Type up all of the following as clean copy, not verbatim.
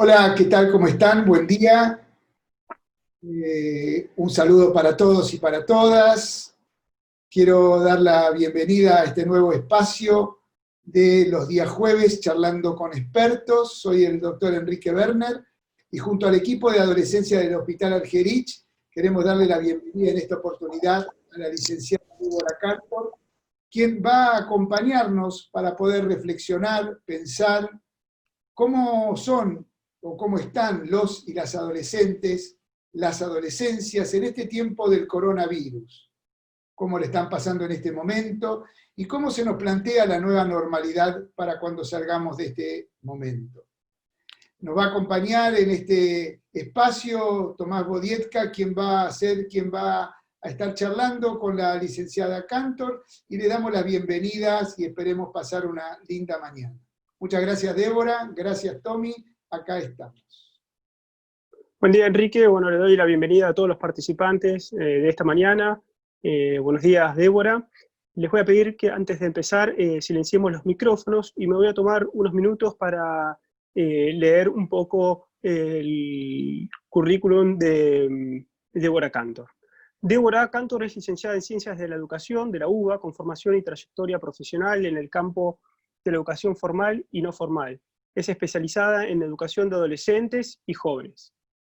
Hola, ¿qué tal? ¿Cómo están? Buen día. Un saludo para todos y para todas. Quiero dar la bienvenida a este nuevo espacio de los días jueves, charlando con expertos. Soy el doctor Enrique Werner y junto al equipo de adolescencia del Hospital Argerich queremos darle la bienvenida en esta oportunidad a la licenciada Débora Cantor, quien va a acompañarnos para poder reflexionar, pensar cómo son o cómo están los y las adolescentes, las adolescencias en este tiempo del coronavirus, cómo le están pasando en este momento y cómo se nos plantea la nueva normalidad para cuando salgamos de este momento. Nos va a acompañar en este espacio Tomás Bodietka, quien va a estar charlando con la licenciada Cantor, y le damos las bienvenidas y esperemos pasar una linda mañana. Muchas gracias, Débora. Gracias, Tommy. Acá estamos. Buen día, Enrique. Bueno, le doy la bienvenida a todos los participantes de esta mañana. Buenos días, Débora. Les voy a pedir que antes de empezar silenciemos los micrófonos y me voy a tomar unos minutos para leer un poco el currículum de Débora Cantor. Débora Cantor es licenciada en Ciencias de la Educación de la UBA, con formación y trayectoria profesional en el campo de la educación formal y no formal. Es especializada en educación de adolescentes y jóvenes.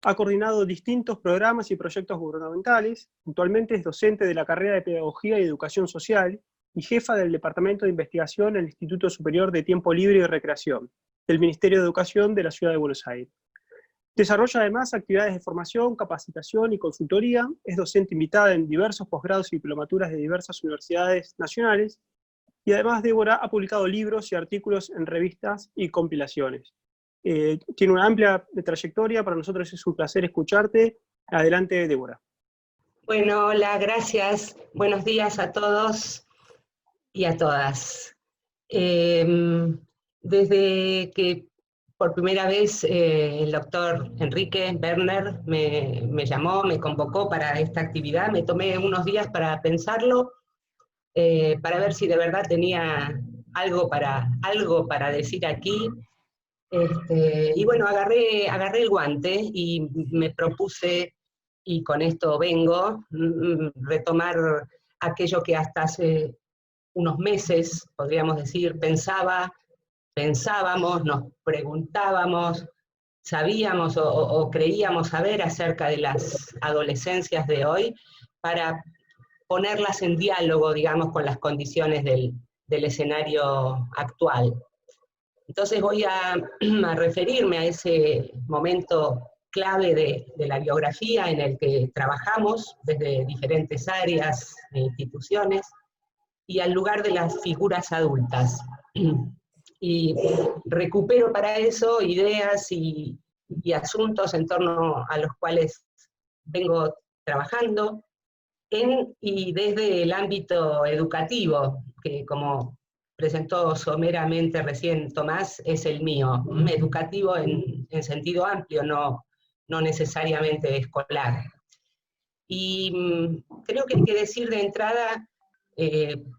Ha coordinado distintos programas y proyectos gubernamentales. Actualmente es docente de la carrera de Pedagogía y Educación Social y jefa del Departamento de Investigación en el Instituto Superior de Tiempo Libre y Recreación del Ministerio de Educación de la Ciudad de Buenos Aires. Desarrolla además actividades de formación, capacitación y consultoría. Es docente invitada en diversos posgrados y diplomaturas de diversas universidades nacionales. Y además Débora ha publicado libros y artículos en revistas y compilaciones. Tiene una amplia trayectoria, para nosotros es un placer escucharte. Adelante, Débora. Bueno, hola, gracias. Buenos días a todos y a todas. Desde que por primera vez el doctor Enrique Werner me llamó, me convocó para esta actividad, me tomé unos días para pensarlo, para ver si de verdad tenía algo para decir aquí. Y bueno, agarré el guante y me propuse, y con esto vengo, retomar aquello que hasta hace unos meses, podríamos decir, pensábamos, nos preguntábamos, sabíamos o creíamos saber acerca de las adolescencias de hoy, para ponerlas en diálogo, digamos, con las condiciones del escenario actual. Entonces voy a referirme a ese momento clave de la biografía en el que trabajamos desde diferentes áreas e instituciones, y al lugar de las figuras adultas. Y recupero para eso ideas y asuntos en torno a los cuales vengo trabajando en y desde el ámbito educativo, que como presentó someramente recién Tomás, es el mío, educativo en sentido amplio, no necesariamente escolar. Y creo que hay que decir de entrada,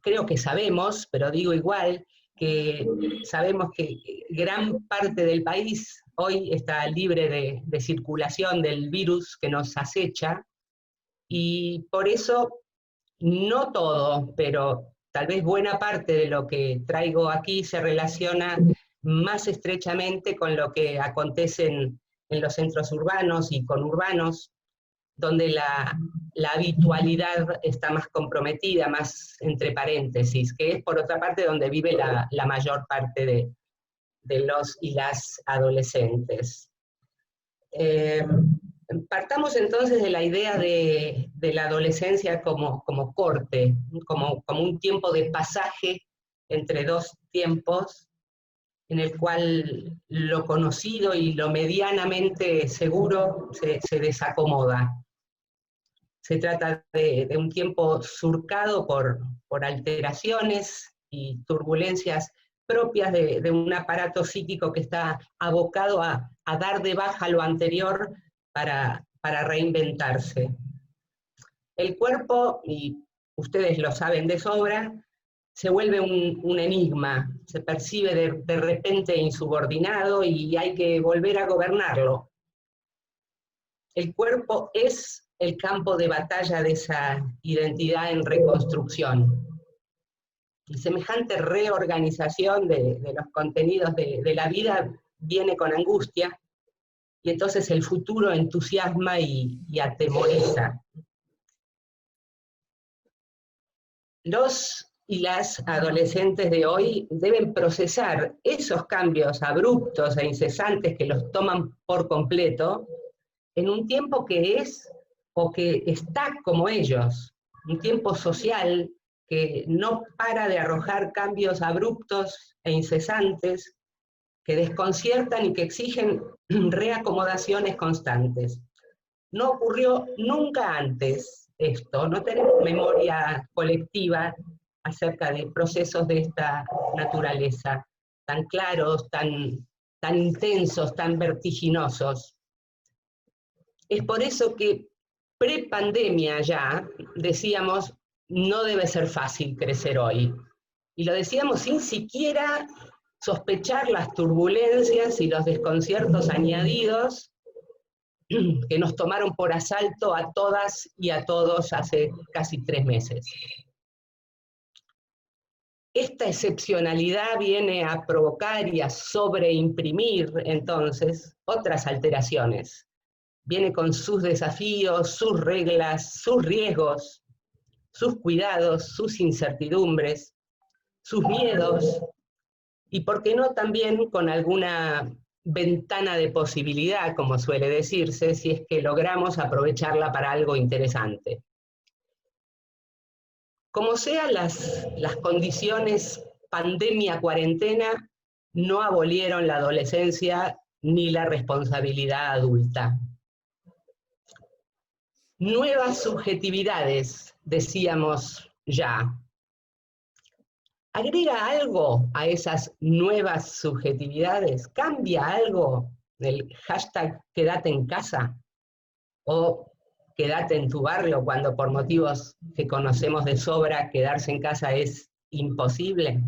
creo que sabemos, pero digo igual, que sabemos que gran parte del país hoy está libre de circulación del virus que nos acecha, y por eso no todo, pero tal vez buena parte de lo que traigo aquí se relaciona más estrechamente con lo que acontece en los centros urbanos y conurbanos, donde la habitualidad está más comprometida, más entre paréntesis, que es por otra parte donde vive la mayor parte de los y las adolescentes. Partamos entonces de la idea de la adolescencia como corte, como un tiempo de pasaje entre dos tiempos, en el cual lo conocido y lo medianamente seguro se desacomoda. Se trata de un tiempo surcado por alteraciones y turbulencias propias de un aparato psíquico que está abocado a dar de baja lo anterior para reinventarse. El cuerpo, y ustedes lo saben de sobra, se vuelve un enigma, se percibe de repente insubordinado y hay que volver a gobernarlo. El cuerpo es el campo de batalla de esa identidad en reconstrucción. Y semejante reorganización de los contenidos de la vida viene con angustia, y entonces el futuro entusiasma y atemoriza. Los y las adolescentes de hoy deben procesar esos cambios abruptos e incesantes que los toman por completo en un tiempo que es o que está como ellos, un tiempo social que no para de arrojar cambios abruptos e incesantes que desconciertan y que exigen reacomodaciones constantes. No ocurrió nunca antes esto, no tenemos memoria colectiva acerca de procesos de esta naturaleza, tan claros, tan intensos, tan vertiginosos. Es por eso que pre-pandemia ya decíamos, no debe ser fácil crecer hoy. Y lo decíamos sin siquiera sospechar las turbulencias y los desconciertos añadidos que nos tomaron por asalto a todas y a todos hace casi 3 meses. Esta excepcionalidad viene a provocar y a sobreimprimir, entonces, otras alteraciones. Viene con sus desafíos, sus reglas, sus riesgos, sus cuidados, sus incertidumbres, sus miedos, y por qué no también con alguna ventana de posibilidad, como suele decirse, si es que logramos aprovecharla para algo interesante. Como sea, las condiciones pandemia-cuarentena no abolieron la adolescencia ni la responsabilidad adulta. Nuevas subjetividades, decíamos ya. ¿Agrega algo a esas nuevas subjetividades? ¿Cambia algo el hashtag quédate en casa? ¿O quédate en tu barrio cuando por motivos que conocemos de sobra quedarse en casa es imposible?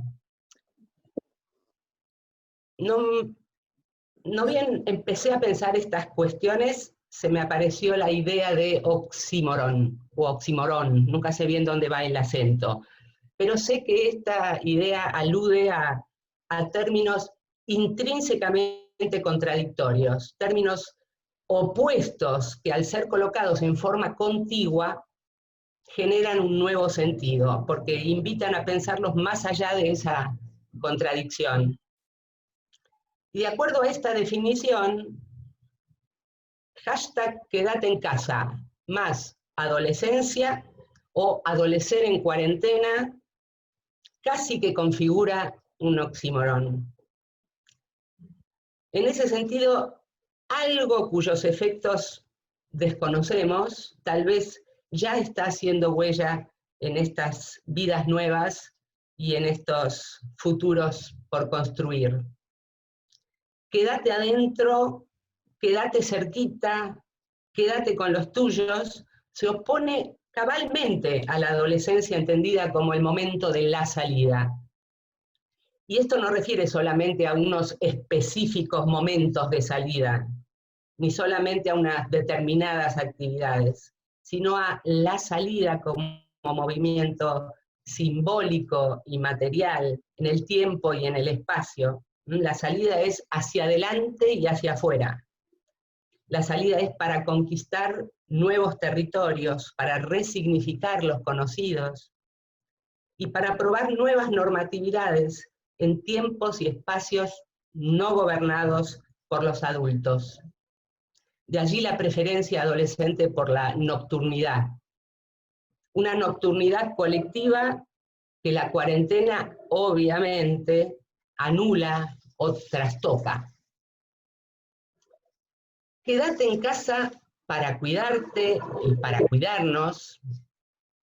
No bien empecé a pensar estas cuestiones, se me apareció la idea de oxímoron, o oxímoron, nunca sé bien dónde va el acento, pero sé que esta idea alude a términos intrínsecamente contradictorios, términos opuestos que al ser colocados en forma contigua generan un nuevo sentido, porque invitan a pensarlos más allá de esa contradicción. Y de acuerdo a esta definición, hashtag quédate en casa, más adolescencia o adolecer en cuarentena, casi que configura un oxímoron. En ese sentido, algo cuyos efectos desconocemos, tal vez ya está haciendo huella en estas vidas nuevas y en estos futuros por construir. Quédate adentro, quédate cerquita, quédate con los tuyos, se opone cabalmente a la adolescencia entendida como el momento de la salida. Y esto no refiere solamente a unos específicos momentos de salida, ni solamente a unas determinadas actividades, sino a la salida como movimiento simbólico y material en el tiempo y en el espacio. La salida es hacia adelante y hacia afuera. La salida es para conquistar nuevos territorios, para resignificar los conocidos y para probar nuevas normatividades en tiempos y espacios no gobernados por los adultos. De allí la preferencia adolescente por la nocturnidad. Una nocturnidad colectiva que la cuarentena obviamente anula o trastoca. Quédate en casa para cuidarte y para cuidarnos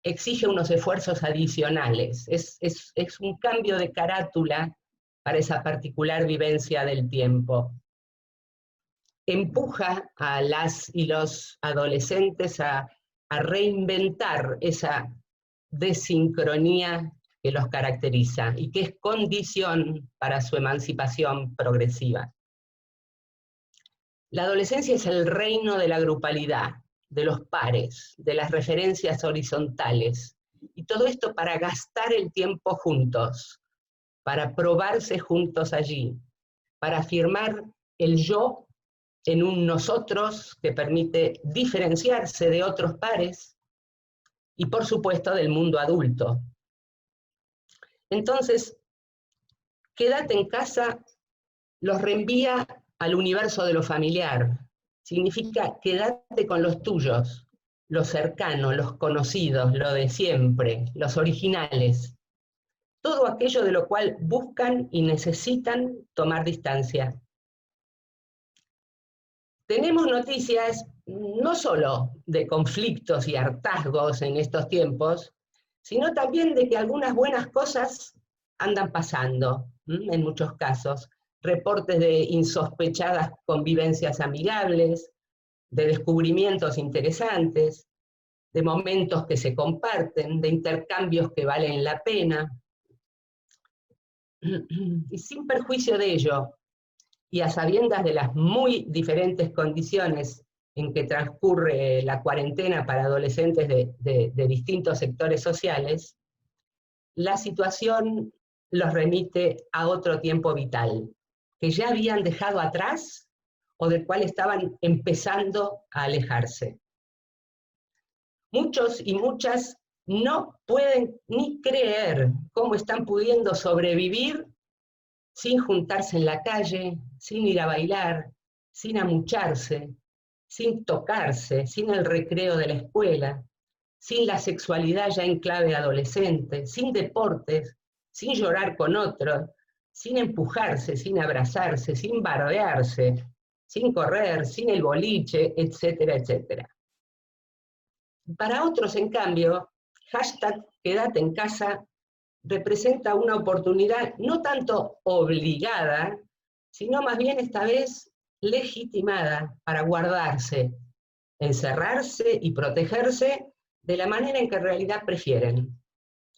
exige unos esfuerzos adicionales. Es un cambio de carátula para esa particular vivencia del tiempo. Empuja a las y los adolescentes a reinventar esa desincronía que los caracteriza y que es condición para su emancipación progresiva. La adolescencia es el reino de la grupalidad, de los pares, de las referencias horizontales, y todo esto para gastar el tiempo juntos, para probarse juntos allí, para afirmar el yo en un nosotros que permite diferenciarse de otros pares y, por supuesto, del mundo adulto. Entonces, quédate en casa los reenvía al universo de lo familiar. Significa quédate con los tuyos, los cercanos, los conocidos, lo de siempre, los originales. Todo aquello de lo cual buscan y necesitan tomar distancia. Tenemos noticias no solo de conflictos y hartazgos en estos tiempos, sino también de que algunas buenas cosas andan pasando, en muchos casos. Reportes de insospechadas convivencias amigables, de descubrimientos interesantes, de momentos que se comparten, de intercambios que valen la pena. Y sin perjuicio de ello, y a sabiendas de las muy diferentes condiciones en que transcurre la cuarentena para adolescentes de distintos sectores sociales, la situación los remite a otro tiempo vital, que ya habían dejado atrás o del cual estaban empezando a alejarse. Muchos y muchas no pueden ni creer cómo están pudiendo sobrevivir sin juntarse en la calle, sin ir a bailar, sin amucharse, sin tocarse, sin el recreo de la escuela, sin la sexualidad ya en clave adolescente, sin deportes, sin llorar con otros, sin empujarse, sin abrazarse, sin bardearse, sin correr, sin el boliche, etcétera, etcétera. Para otros, en cambio, hashtag quédate en casa representa una oportunidad no tanto obligada, sino más bien esta vez legitimada para guardarse, encerrarse y protegerse de la manera en que en realidad prefieren,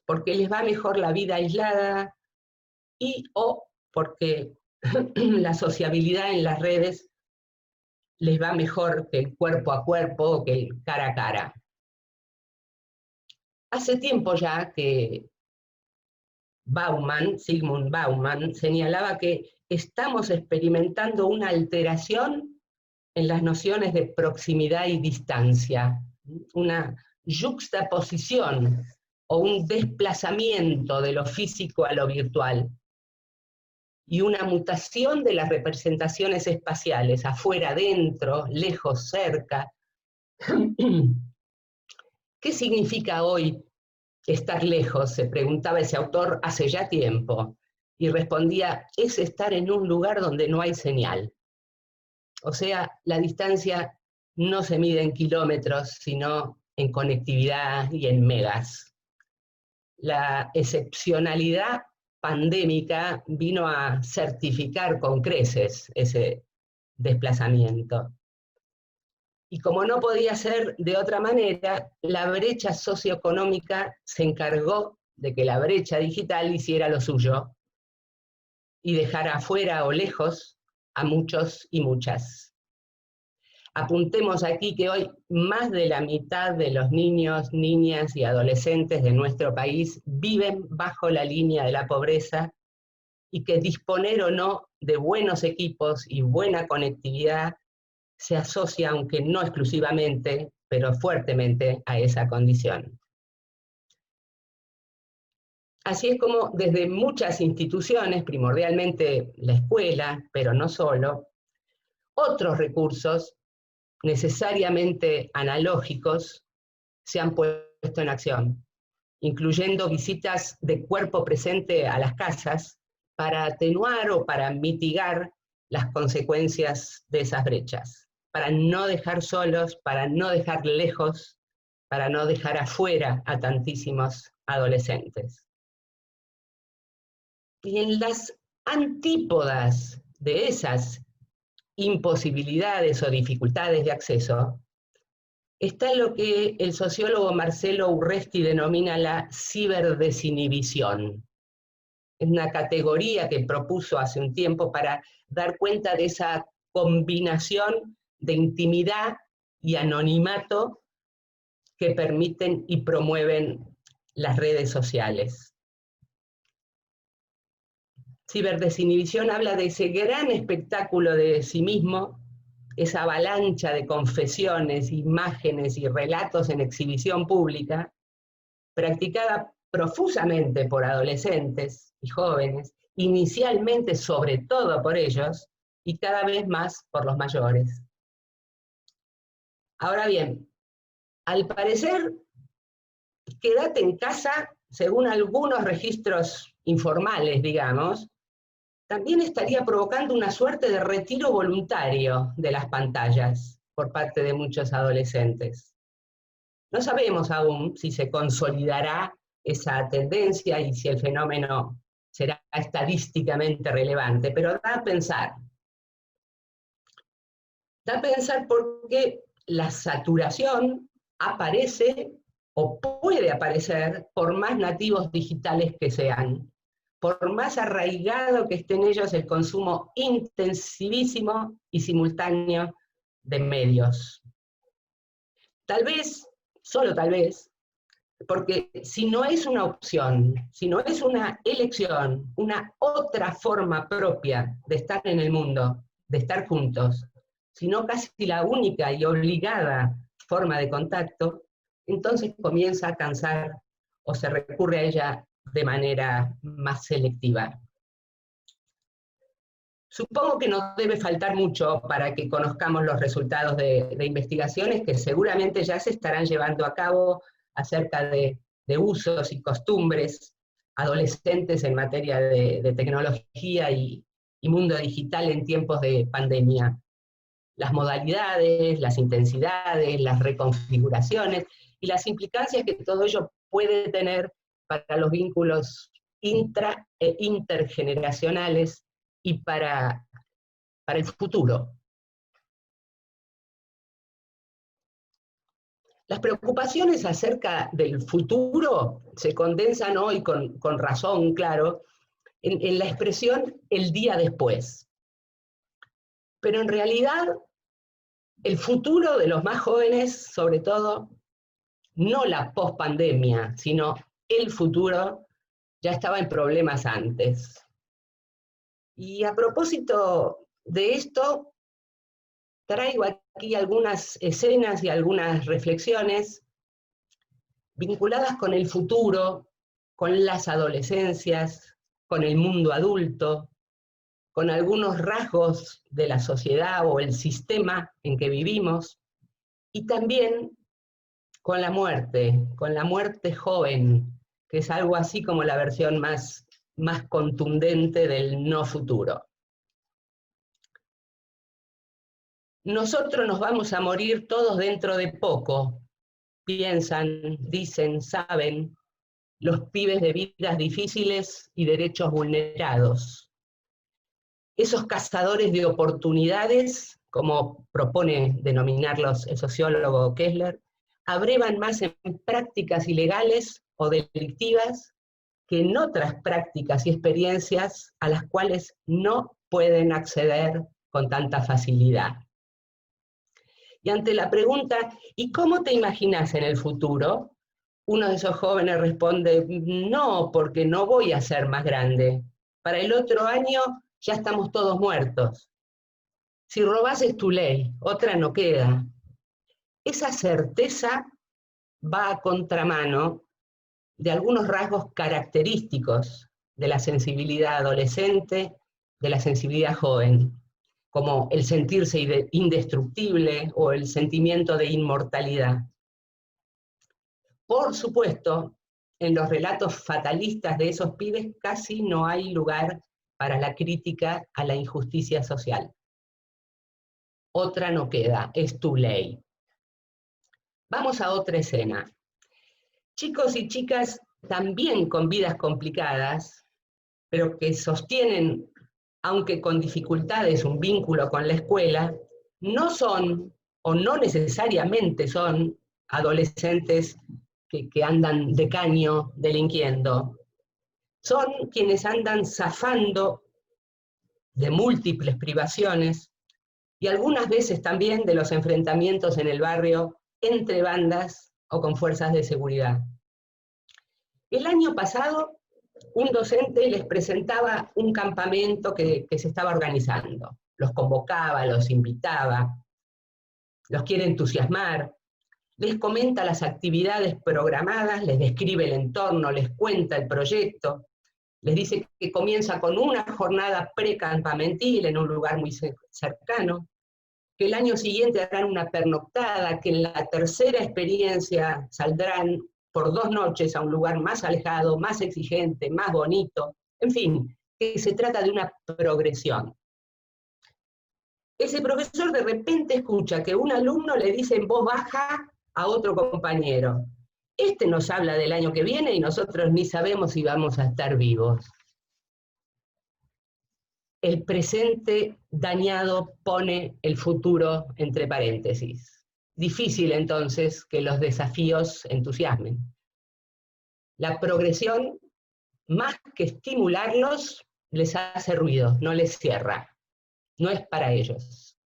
porque les va mejor la vida aislada y o porque la sociabilidad en las redes les va mejor que el cuerpo a cuerpo o que el cara a cara. Hace tiempo ya que Sigmund Bauman, señalaba que estamos experimentando una alteración en las nociones de proximidad y distancia, una yuxtaposición o un desplazamiento de lo físico a lo virtual, y una mutación de las representaciones espaciales, afuera, dentro, lejos, cerca. ¿Qué significa hoy estar lejos?, se preguntaba ese autor hace ya tiempo, y respondía, es estar en un lugar donde no hay señal. O sea, la distancia no se mide en kilómetros, sino en conectividad y en megas. La excepcionalidad pandémica vino a certificar con creces ese desplazamiento. Y como no podía ser de otra manera, la brecha socioeconómica se encargó de que la brecha digital hiciera lo suyo y dejara afuera o lejos a muchos y muchas. Apuntemos aquí que hoy más de la mitad de los niños, niñas y adolescentes de nuestro país viven bajo la línea de la pobreza y que disponer o no de buenos equipos y buena conectividad se asocia, aunque no exclusivamente, pero fuertemente a esa condición. Así es como desde muchas instituciones, primordialmente la escuela, pero no solo, otros recursos necesariamente analógicos se han puesto en acción, incluyendo visitas de cuerpo presente a las casas para atenuar o para mitigar las consecuencias de esas brechas, para no dejar solos, para no dejar lejos, para no dejar afuera a tantísimos adolescentes. Y en las antípodas de esas imposibilidades o dificultades de acceso, está lo que el sociólogo Marcelo Urresti denomina la ciberdesinhibición. Es una categoría que propuso hace un tiempo para dar cuenta de esa combinación de intimidad y anonimato que permiten y promueven las redes sociales. Ciberdesinhibición habla de ese gran espectáculo de sí mismo, esa avalancha de confesiones, imágenes y relatos en exhibición pública, practicada profusamente por adolescentes y jóvenes, inicialmente sobre todo por ellos, y cada vez más por los mayores. Ahora bien, al parecer, quédate en casa, según algunos registros informales, digamos, también estaría provocando una suerte de retiro voluntario de las pantallas por parte de muchos adolescentes. No sabemos aún si se consolidará esa tendencia y si el fenómeno será estadísticamente relevante, pero da a pensar. Da a pensar porque la saturación aparece o puede aparecer por más nativos digitales que sean, por más arraigado que esté en ellos el consumo intensivísimo y simultáneo de medios. Tal vez, solo tal vez, porque si no es una opción, si no es una elección, una otra forma propia de estar en el mundo, de estar juntos, sino casi la única y obligada forma de contacto, entonces comienza a cansar o se recurre a ella de manera más selectiva. Supongo que no debe faltar mucho para que conozcamos los resultados de investigaciones que seguramente ya se estarán llevando a cabo acerca de usos y costumbres adolescentes en materia de tecnología y mundo digital en tiempos de pandemia. Las modalidades, las intensidades, las reconfiguraciones y las implicancias que todo ello puede tener para los vínculos intra e intergeneracionales y para el futuro. Las preocupaciones acerca del futuro se condensan hoy con razón, claro, en la expresión el día después. Pero en realidad, el futuro de los más jóvenes, sobre todo, no la pospandemia, sino el futuro, ya estaba en problemas antes. Y a propósito de esto, traigo aquí algunas escenas y algunas reflexiones vinculadas con el futuro, con las adolescencias, con el mundo adulto, con algunos rasgos de la sociedad o el sistema en que vivimos, y también con la muerte joven, que es algo así como la versión más contundente del no futuro. Nosotros nos vamos a morir todos dentro de poco, piensan, dicen, saben, los pibes de vidas difíciles y derechos vulnerados. Esos cazadores de oportunidades, como propone denominarlos el sociólogo Kessler, abrevan más en prácticas ilegales o delictivas que en otras prácticas y experiencias a las cuales no pueden acceder con tanta facilidad. Y ante la pregunta, ¿y cómo te imaginas en el futuro? Uno de esos jóvenes responde, no, porque no voy a ser más grande. Para el otro año ya estamos todos muertos. Si robás es tu ley, otra no queda. Esa certeza va a contramano de algunos rasgos característicos de la sensibilidad adolescente, de la sensibilidad joven, como el sentirse indestructible o el sentimiento de inmortalidad. Por supuesto, en los relatos fatalistas de esos pibes casi no hay lugar para la crítica a la injusticia social. Otra no queda, es tu ley. Vamos a otra escena. Chicos y chicas también con vidas complicadas, pero que sostienen, aunque con dificultades, un vínculo con la escuela, no son, o no necesariamente son, adolescentes que andan de caño delinquiendo. Son quienes andan zafando de múltiples privaciones y algunas veces también de los enfrentamientos en el barrio entre bandas o con fuerzas de seguridad. El año pasado, un docente les presentaba un campamento que se estaba organizando. Los convocaba, los invitaba, los quiere entusiasmar, les comenta las actividades programadas, les describe el entorno, les cuenta el proyecto, les dice que comienza con una jornada precampamentil en un lugar muy cercano, que el año siguiente harán una pernoctada, que en la tercera experiencia saldrán por 2 noches a un lugar más alejado, más exigente, más bonito, en fin, que se trata de una progresión. Ese profesor de repente escucha que un alumno le dice en voz baja a otro compañero: este nos habla del año que viene y nosotros ni sabemos si vamos a estar vivos. El presente dañado pone el futuro entre paréntesis. Difícil entonces que los desafíos entusiasmen. La progresión, más que estimularlos, les hace ruido, no les cierra. No es para ellos.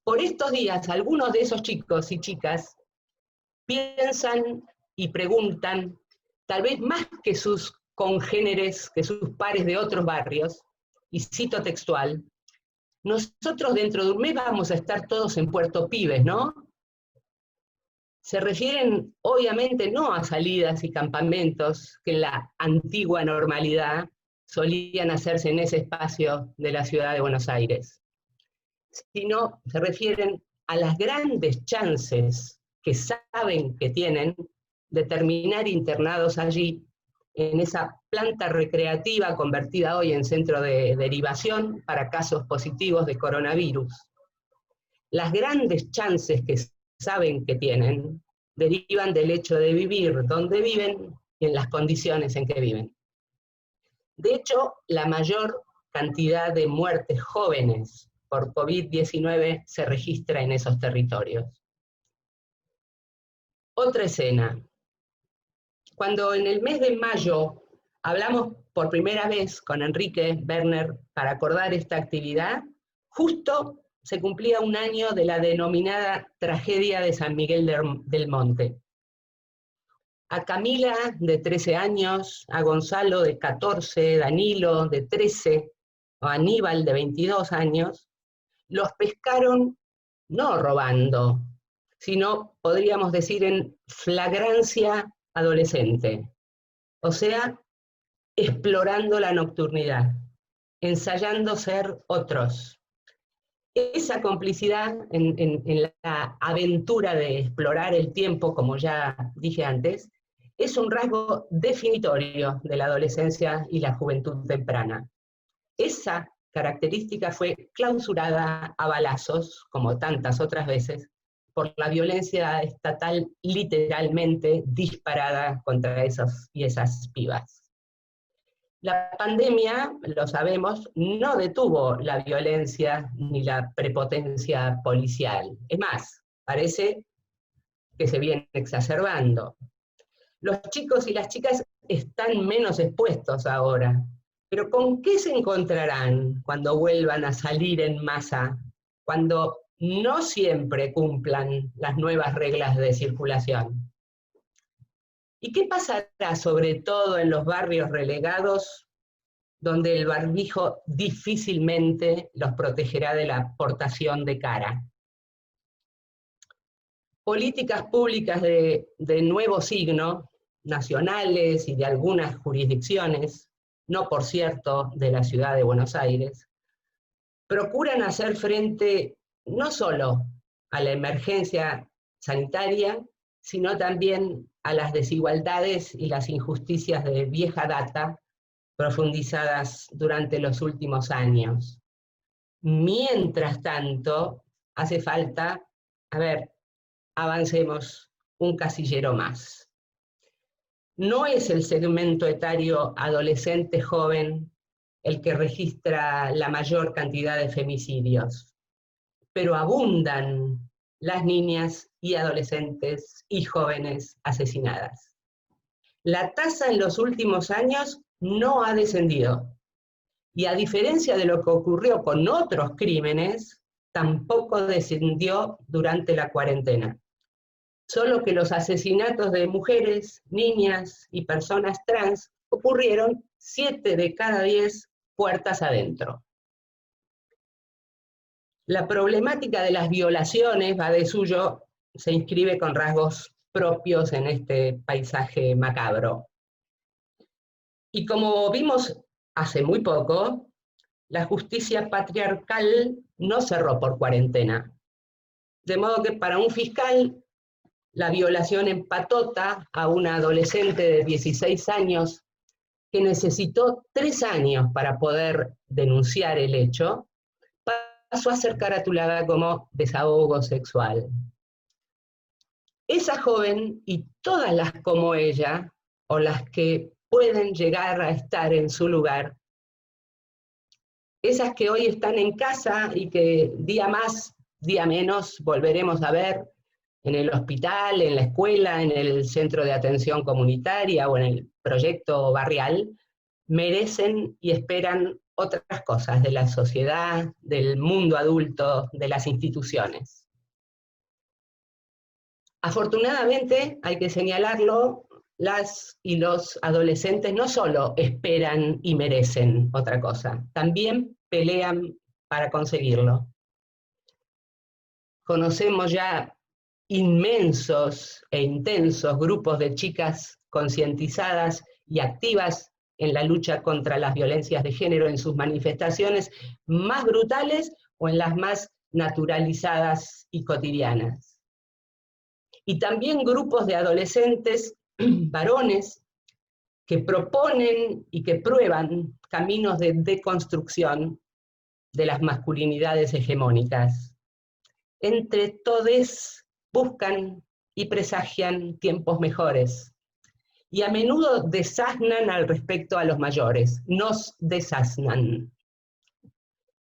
Por estos días, algunos de esos chicos y chicas piensan y preguntan, tal vez más que sus congéneres, que sus pares de otros barrios, y cito textual: nosotros dentro de un mes vamos a estar todos en Puerto Pibes, ¿no? Se refieren obviamente no a salidas y campamentos que en la antigua normalidad solían hacerse en ese espacio de la ciudad de Buenos Aires, sino se refieren a las grandes chances que saben que tienen de terminar internados allí, en esa planta recreativa convertida hoy en centro de derivación para casos positivos de coronavirus. Las grandes chances que saben que tienen derivan del hecho de vivir donde viven y en las condiciones en que viven. De hecho, la mayor cantidad de muertes jóvenes por COVID-19 se registra en esos territorios. Otra escena. Cuando en el mes de mayo hablamos por primera vez con Enrique Berner para acordar esta actividad, justo se cumplía 1 año de la denominada tragedia de San Miguel del Monte. A Camila, de 13 años, a Gonzalo, de 14, Danilo, de 13, o Aníbal, de 22 años, los pescaron no robando, sino, podríamos decir, en flagrancia adolescente, o sea, explorando la nocturnidad, ensayando ser otros. Esa complicidad en la aventura de explorar el tiempo, como ya dije antes, es un rasgo definitorio de la adolescencia y la juventud temprana. Esa característica fue clausurada a balazos, como tantas otras veces, por la violencia estatal literalmente disparada contra esos y esas pibas. La pandemia, lo sabemos, no detuvo la violencia ni la prepotencia policial. Es más, parece que se viene exacerbando. Los chicos y las chicas están menos expuestos ahora, pero ¿con qué se encontrarán cuando vuelvan a salir en masa, cuando no siempre cumplan las nuevas reglas de circulación? ¿Y qué pasará sobre todo en los barrios relegados, donde el barbijo difícilmente los protegerá de la portación de cara? Políticas públicas de nuevo signo, nacionales y de algunas jurisdicciones, no por cierto de la ciudad de Buenos Aires, procuran hacer frente no solo a la emergencia sanitaria, sino también a las desigualdades y las injusticias de vieja data profundizadas durante los últimos años. Mientras tanto, hace falta, avancemos un casillero más. No es el segmento etario adolescente-joven el que registra la mayor cantidad de femicidios, pero abundan las niñas y adolescentes y jóvenes asesinadas. La tasa en los últimos años no ha descendido, y a diferencia de lo que ocurrió con otros crímenes, tampoco descendió durante la cuarentena. Solo que los asesinatos de mujeres, niñas y personas trans ocurrieron 7 de cada 10 puertas adentro. La problemática de las violaciones, va de suyo, se inscribe con rasgos propios en este paisaje macabro. Y como vimos hace muy poco, la justicia patriarcal no cerró por cuarentena. De modo que para un fiscal, la violación en patota a una adolescente de 16 años que necesitó 3 años para poder denunciar el hecho, pasó a ser caratulada como desahogo sexual. Esa joven y todas las como ella, o las que pueden llegar a estar en su lugar, esas que hoy están en casa y que día más, día menos volveremos a ver en el hospital, en la escuela, en el centro de atención comunitaria o en el proyecto barrial, merecen y esperan otras cosas de la sociedad, del mundo adulto, de las instituciones. Afortunadamente, hay que señalarlo, las y los adolescentes no solo esperan y merecen otra cosa, también pelean para conseguirlo. Conocemos ya inmensos e intensos grupos de chicas concientizadas y activas en la lucha contra las violencias de género en sus manifestaciones más brutales o en las más naturalizadas y cotidianas. Y también grupos de adolescentes varones que proponen y que prueban caminos de deconstrucción de las masculinidades hegemónicas. Entre todos buscan y presagian tiempos mejores, y a menudo desasnan al respecto a los mayores, nos desasnan.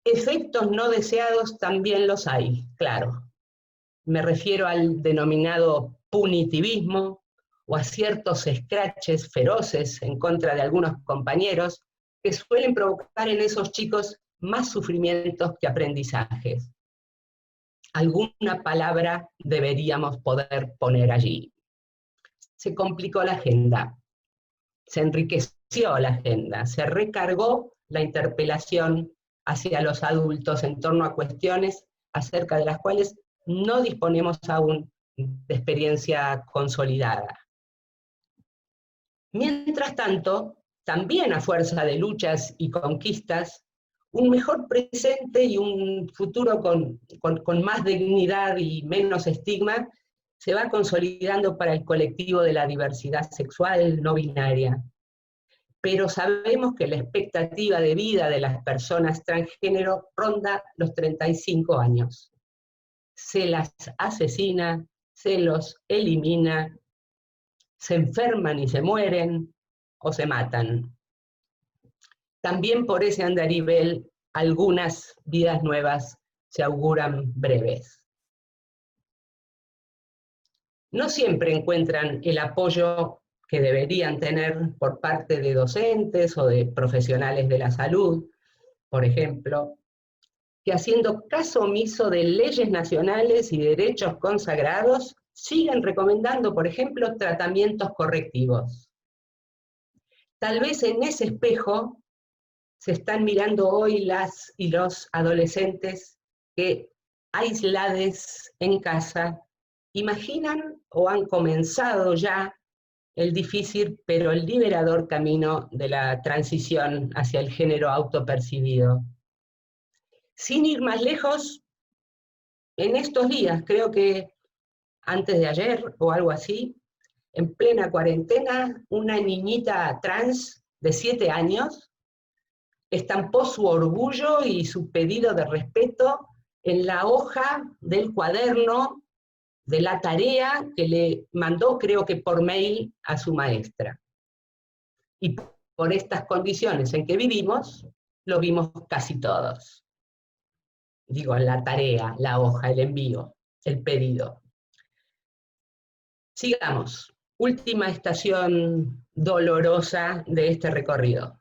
Efectos no deseados también los hay, claro. Me refiero al denominado punitivismo, o a ciertos escraches feroces en contra de algunos compañeros que suelen provocar en esos chicos más sufrimientos que aprendizajes. Alguna palabra deberíamos poder poner allí. Se complicó la agenda, se enriqueció la agenda, se recargó la interpelación hacia los adultos en torno a cuestiones acerca de las cuales no disponemos aún de experiencia consolidada. Mientras tanto, también a fuerza de luchas y conquistas, un mejor presente y un futuro con más dignidad y menos estigma se va consolidando para el colectivo de la diversidad sexual no binaria. Pero sabemos que la expectativa de vida de las personas transgénero ronda los 35 años. Se las asesina, se los elimina, se enferman y se mueren, o se matan. También por ese andarivel, algunas vidas nuevas se auguran breves. No siempre encuentran el apoyo que deberían tener por parte de docentes o de profesionales de la salud, por ejemplo, que haciendo caso omiso de leyes nacionales y derechos consagrados, siguen recomendando, por ejemplo, tratamientos correctivos. Tal vez en ese espejo se están mirando hoy las y los adolescentes que, aislades en casa, imaginan o han comenzado ya el difícil pero liberador camino de la transición hacia el género autopercibido. Sin ir más lejos, en estos días, creo que antes de ayer o algo así, en plena cuarentena, una niñita trans de 7 años estampó su orgullo y su pedido de respeto en la hoja del cuaderno de la tarea que le mandó, creo que por mail, a su maestra. Y por estas condiciones en que vivimos, lo vimos casi todos. Digo, la tarea, la hoja, el envío. el pedido. Sigamos. Última estación dolorosa de este recorrido.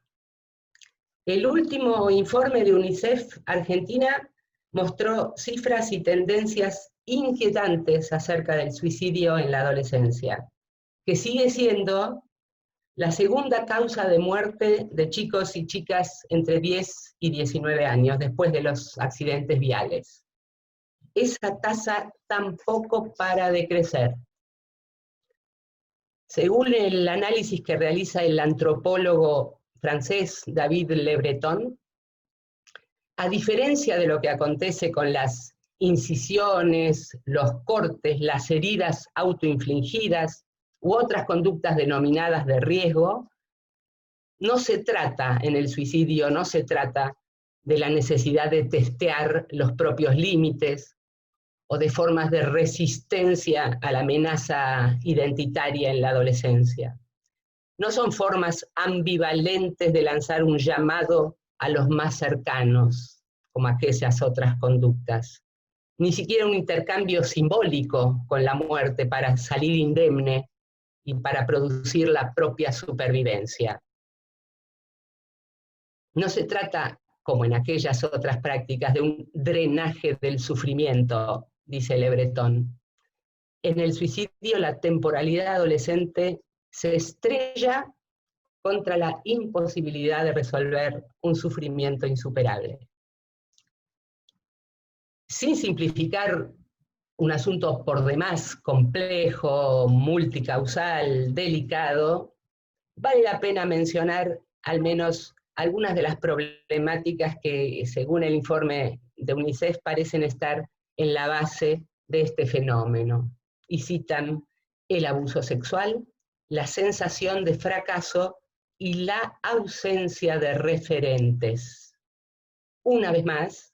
El último informe de UNICEF Argentina mostró cifras y tendencias inquietantes acerca del suicidio en la adolescencia, que sigue siendo la segunda causa de muerte de chicos y chicas entre 10 y 19 años, después de los accidentes viales. Esa tasa tampoco para de crecer. Según el análisis que realiza el antropólogo francés David Le Breton, a diferencia de lo que acontece con las incisiones, los cortes, las heridas autoinfligidas u otras conductas denominadas de riesgo, no se trata en el suicidio, no se trata de la necesidad de testear los propios límites o de formas de resistencia a la amenaza identitaria en la adolescencia. No son formas ambivalentes de lanzar un llamado a los más cercanos, como aquellas otras conductas. Ni siquiera un intercambio simbólico con la muerte para salir indemne y para producir la propia supervivencia. No se trata, como en aquellas otras prácticas, de un drenaje del sufrimiento, dice Le Breton. En el suicidio, la temporalidad adolescente se estrella contra la imposibilidad de resolver un sufrimiento insuperable. Sin simplificar un asunto por demás complejo, multicausal, delicado, vale la pena mencionar al menos algunas de las problemáticas que, según el informe de UNICEF, parecen estar en la base de este fenómeno. Y citan el abuso sexual, la sensación de fracaso y la ausencia de referentes. Una vez más,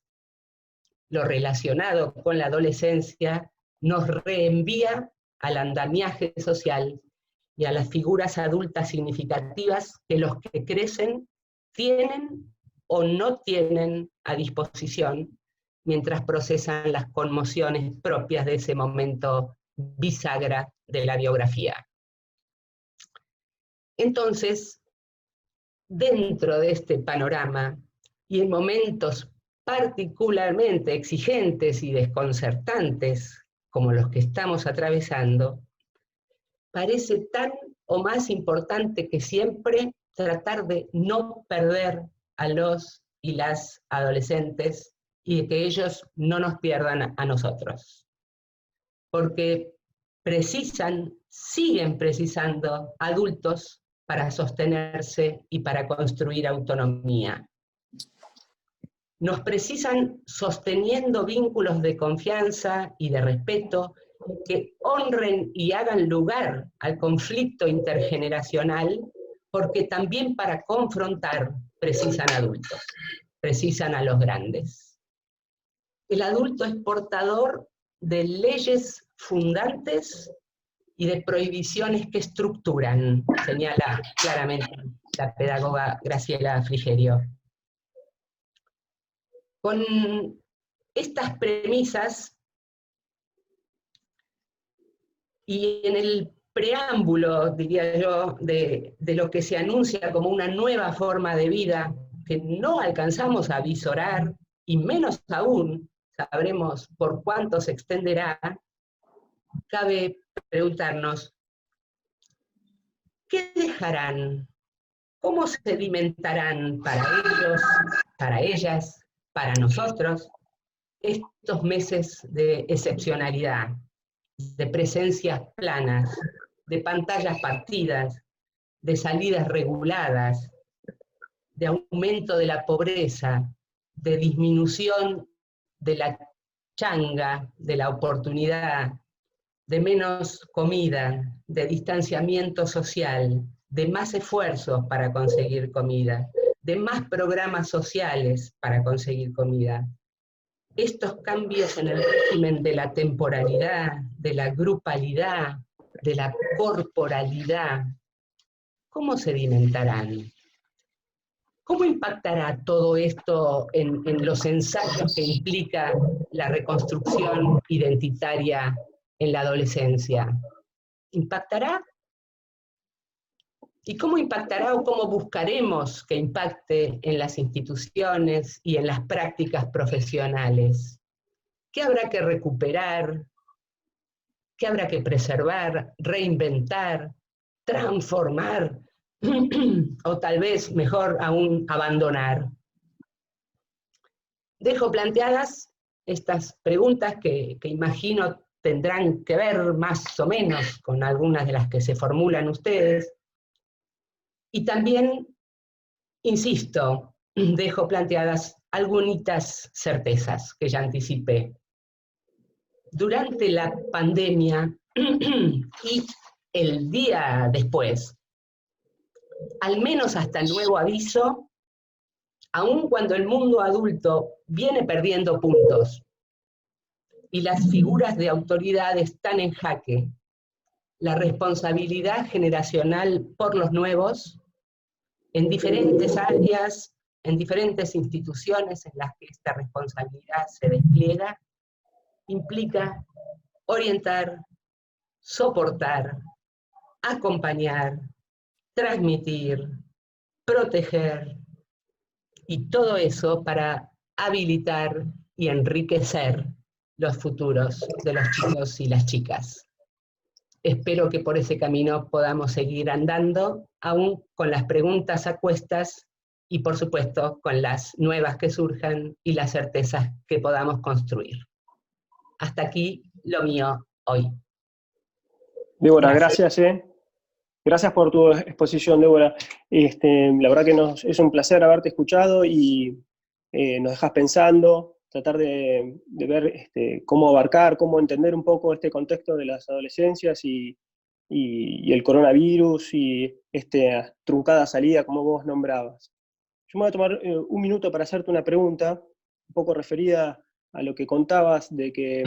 lo relacionado con la adolescencia nos reenvía al andamiaje social y a las figuras adultas significativas que los que crecen tienen o no tienen a disposición mientras procesan las conmociones propias de ese momento bisagra de la biografía. Entonces, dentro de este panorama, y en momentos particularmente exigentes y desconcertantes como los que estamos atravesando, parece tan o más importante que siempre tratar de no perder a los y las adolescentes y de que ellos no nos pierdan a nosotros. Porque siguen precisando adultos para sostenerse y para construir autonomía. Nos precisan sosteniendo vínculos de confianza y de respeto que honren y hagan lugar al conflicto intergeneracional, porque también para confrontar precisan adultos, precisan a los grandes. El adulto es portador de leyes fundantes y de prohibiciones que estructuran, señala claramente la pedagoga Graciela Frigerio. Con estas premisas y en el preámbulo, diría yo, de lo que se anuncia como una nueva forma de vida que no alcanzamos a visorar y menos aún sabremos por cuánto se extenderá, cabe preguntarnos, ¿qué dejarán? ¿Cómo sedimentarán para ellos, para ellas, para nosotros, estos meses de excepcionalidad, de presencias planas, de pantallas partidas, de salidas reguladas, de aumento de la pobreza, de disminución de la changa, de la oportunidad, de menos comida, de distanciamiento social, de más esfuerzos para conseguir comida, de más programas sociales para conseguir comida? Estos cambios en el régimen de la temporalidad, de la grupalidad, de la corporalidad, ¿cómo sedimentarán? ¿Cómo impactará todo esto en los ensayos que implica la reconstrucción identitaria en la adolescencia? ¿Impactará? ¿Y cómo impactará o cómo buscaremos que impacte en las instituciones y en las prácticas profesionales? ¿Qué habrá que recuperar? ¿Qué habrá que preservar, reinventar, transformar? O tal vez, mejor aún, abandonar. Dejo planteadas estas preguntas que imagino tendrán que ver más o menos con algunas de las que se formulan ustedes. Y también, insisto, dejo planteadas algunas certezas que ya anticipé. Durante la pandemia y el día después, al menos hasta nuevo aviso, aun cuando el mundo adulto viene perdiendo puntos y las figuras de autoridad están en jaque, la responsabilidad generacional por los nuevos, en diferentes áreas, en diferentes instituciones en las que esta responsabilidad se despliega, implica orientar, soportar, acompañar, transmitir, proteger, y todo eso para habilitar y enriquecer los futuros de los chicos y las chicas. Espero que por ese camino podamos seguir andando, aún con las preguntas a cuestas y por supuesto con las nuevas que surjan y las certezas que podamos construir. Hasta aquí lo mío hoy. Débora, gracias. Gracias por tu exposición, Débora. La verdad que es un placer haberte escuchado y nos dejas pensando, tratar de ver cómo abarcar, cómo entender un poco este contexto de las adolescencias y el coronavirus y esta truncada salida, como vos nombrabas. Yo me voy a tomar un minuto para hacerte una pregunta, un poco referida a lo que contabas de que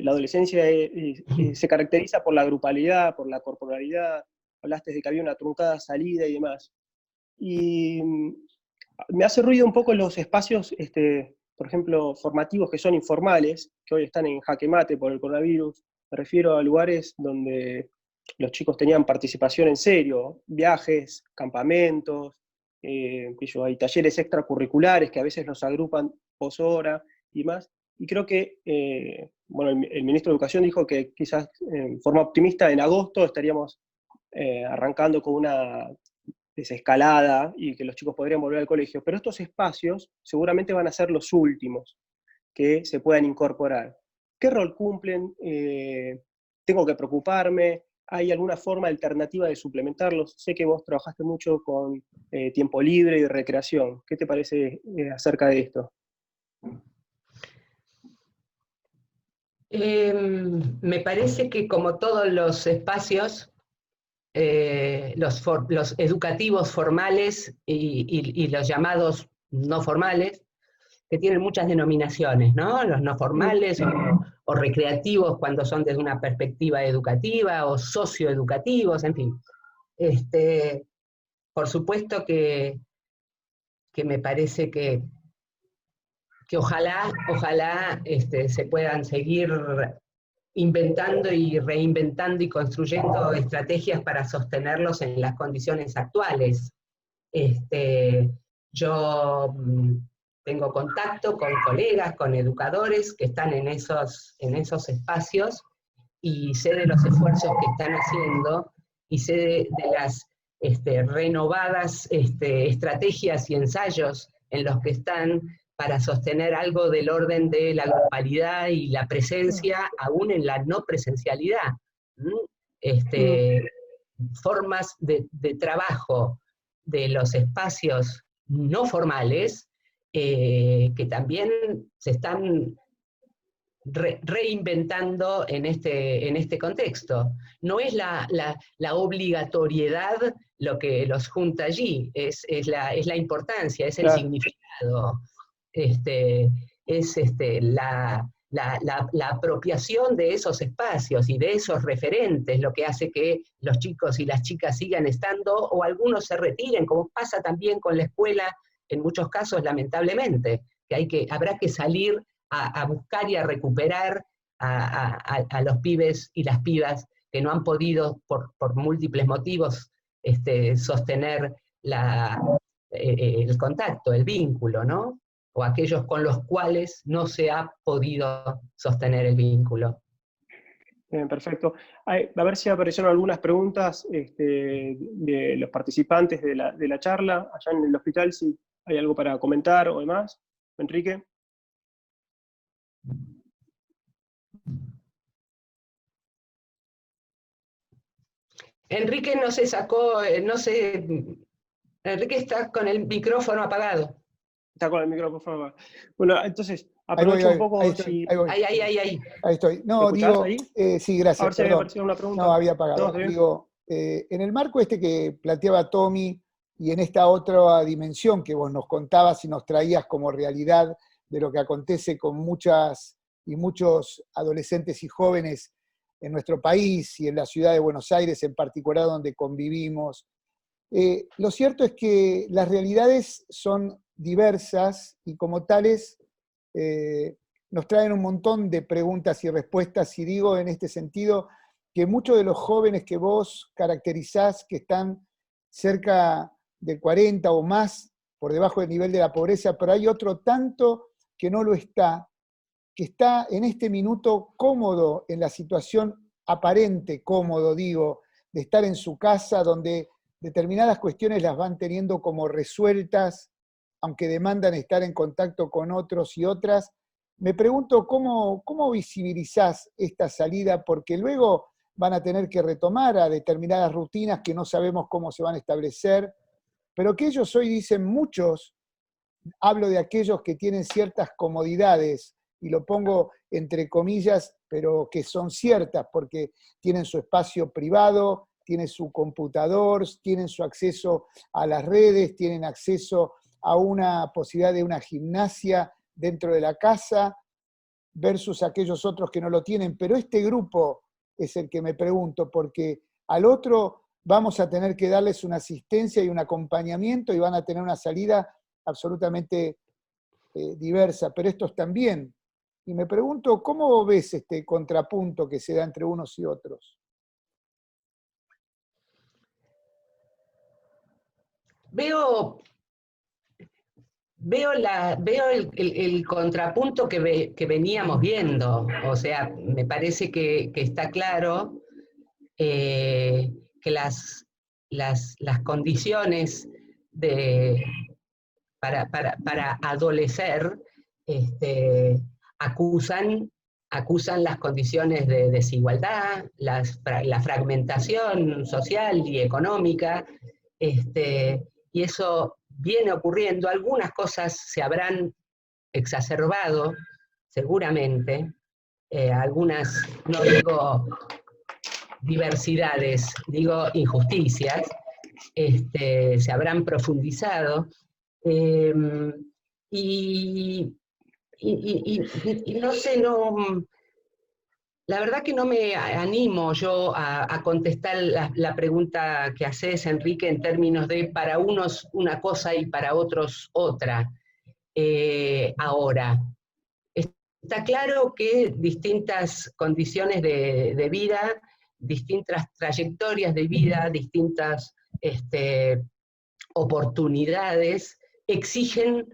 la adolescencia se caracteriza por la grupalidad, por la corporalidad, hablaste de que había una truncada salida y demás. Y me hace ruido un poco los espacios, por ejemplo, formativos que son informales, que hoy están en jaque mate por el coronavirus. Me refiero a lugares donde los chicos tenían participación en serio, viajes, campamentos, hay talleres extracurriculares que a veces los agrupan poshora y más. Y creo que, el ministro de Educación dijo que quizás en forma optimista en agosto estaríamos arrancando con una desescalada y que los chicos podrían volver al colegio, pero estos espacios seguramente van a ser los últimos que se puedan incorporar. ¿Qué rol cumplen? ¿Tengo que preocuparme? ¿Hay alguna forma alternativa de suplementarlos? Sé que vos trabajaste mucho con tiempo libre y recreación. ¿Qué te parece acerca de esto? Me parece que como todos los espacios, los educativos formales y los llamados no formales, que tienen muchas denominaciones, ¿no? Los no formales o recreativos cuando son desde una perspectiva educativa, o socioeducativos, en fin. Por supuesto que me parece que ojalá se puedan seguir inventando y reinventando y construyendo estrategias para sostenerlos en las condiciones actuales. Yo tengo contacto con colegas, con educadores que están en esos espacios, y sé de los esfuerzos que están haciendo, y sé de las renovadas estrategias y ensayos en los que están para sostener algo del orden de la grupalidad y la presencia, aún en la no presencialidad. Formas de trabajo de los espacios no formales que también se están reinventando en este contexto. No es la obligatoriedad lo que los junta allí, es la importancia, es el significado. Es la la apropiación de esos espacios y de esos referentes, lo que hace que los chicos y las chicas sigan estando, o algunos se retiren, como pasa también con la escuela, en muchos casos, lamentablemente, que habrá que salir a buscar y a recuperar a los pibes y las pibas que no han podido, por múltiples motivos, sostener el contacto, el vínculo, ¿no? O aquellos con los cuales no se ha podido sostener el vínculo. Bien, perfecto. A ver si aparecieron algunas preguntas de los participantes de la charla, allá en el hospital, si hay algo para comentar o demás. Enrique. Enrique no se sacó, Enrique está con el micrófono apagado. Está con el micrófono apagado. Bueno, entonces, aprovecho un poco. Ahí estoy. No, ¿Me digo, ahí? sí, gracias. A ver si había aparecido una pregunta. No, había apagado. No, digo, en el marco que planteaba Tommy, y en esta otra dimensión que vos nos contabas y nos traías como realidad de lo que acontece con muchas y muchos adolescentes y jóvenes en nuestro país y en la ciudad de Buenos Aires en particular, donde convivimos. Lo cierto es que las realidades son diversas y como tales nos traen un montón de preguntas y respuestas, y digo en este sentido que muchos de los jóvenes que vos caracterizás, que están cerca del 40 o más, por debajo del nivel de la pobreza, pero hay otro tanto que no lo está, que está en este minuto cómodo en la situación aparente, cómodo, digo, de estar en su casa, donde determinadas cuestiones las van teniendo como resueltas, aunque demandan estar en contacto con otros y otras. Me pregunto cómo visibilizás esta salida, porque luego van a tener que retomar a determinadas rutinas que no sabemos cómo se van a establecer, pero que ellos hoy dicen muchos, hablo de aquellos que tienen ciertas comodidades, y lo pongo entre comillas, pero que son ciertas, porque tienen su espacio privado, tienen su computador, tienen su acceso a las redes, tienen acceso a una posibilidad de una gimnasia dentro de la casa, versus aquellos otros que no lo tienen. Pero este grupo es el que me pregunto, porque al otro vamos a tener que darles una asistencia y un acompañamiento y van a tener una salida absolutamente diversa, pero estos también. Y me pregunto, ¿cómo ves este contrapunto que se da entre unos y otros? Veo el contrapunto que veníamos viendo. O sea, me parece que está claro que las condiciones para adolecer acusan las condiciones de desigualdad, la fragmentación social y económica, y eso viene ocurriendo. Algunas cosas se habrán exacerbado, seguramente, algunas, no digo diversidades, digo injusticias, se habrán profundizado, y no sé, la verdad que no me animo yo a contestar la pregunta que haces, Enrique, en términos de para unos una cosa y para otros otra. Ahora, está claro que distintas condiciones de vida, distintas trayectorias de vida, distintas oportunidades exigen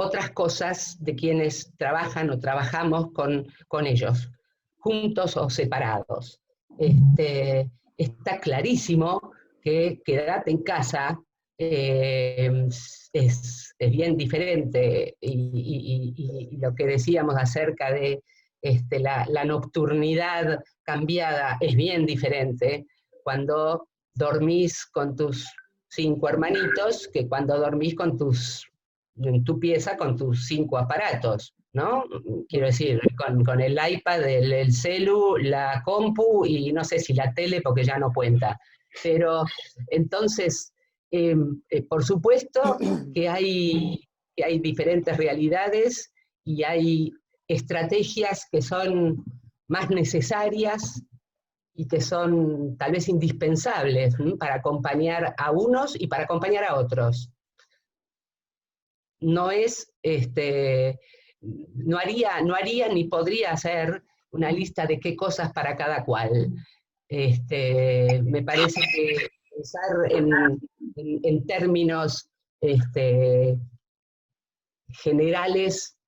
otras cosas de quienes trabajan o trabajamos con ellos, juntos o separados. Está clarísimo que quedarte en casa es bien diferente, y lo que decíamos acerca de la nocturnidad cambiada es bien diferente cuando dormís con tus 5 hermanitos que cuando dormís en tu pieza con tus 5 aparatos, ¿no? Quiero decir, con el iPad, el celu, la compu y no sé si la tele porque ya no cuenta. Pero entonces, por supuesto que hay diferentes realidades y hay estrategias que son más necesarias y que son tal vez indispensables para acompañar a unos y para acompañar a otros. No es, no haría ni podría hacer una lista de qué cosas para cada cual. Me parece que pensar en términos generales,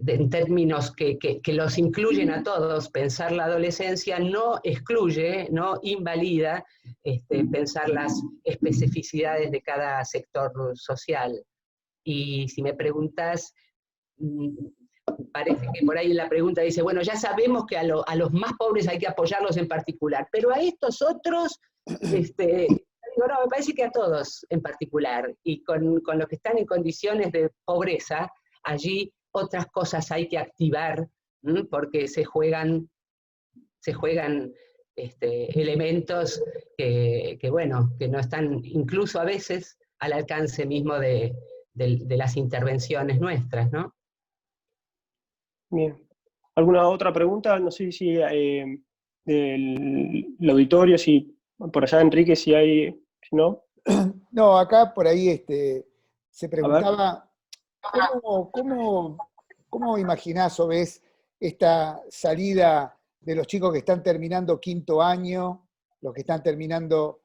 en términos que los incluyen a todos, pensar la adolescencia no excluye, no invalida pensar las especificidades de cada sector social. Y si me preguntas, parece que por ahí la pregunta dice, bueno, ya sabemos que a los más pobres hay que apoyarlos en particular, pero a estos otros, no, me parece que a todos en particular, y con los que están en condiciones de pobreza, allí otras cosas hay que activar, porque se juegan elementos que no están incluso a veces al alcance mismo de las intervenciones nuestras, ¿no? Bien. ¿Alguna otra pregunta? No sé si del auditorio, si por allá, Enrique, si hay, si no. No, acá por ahí se A ver. preguntaba, ¿cómo imaginás o ves esta salida de los chicos que están terminando quinto año, los que están terminando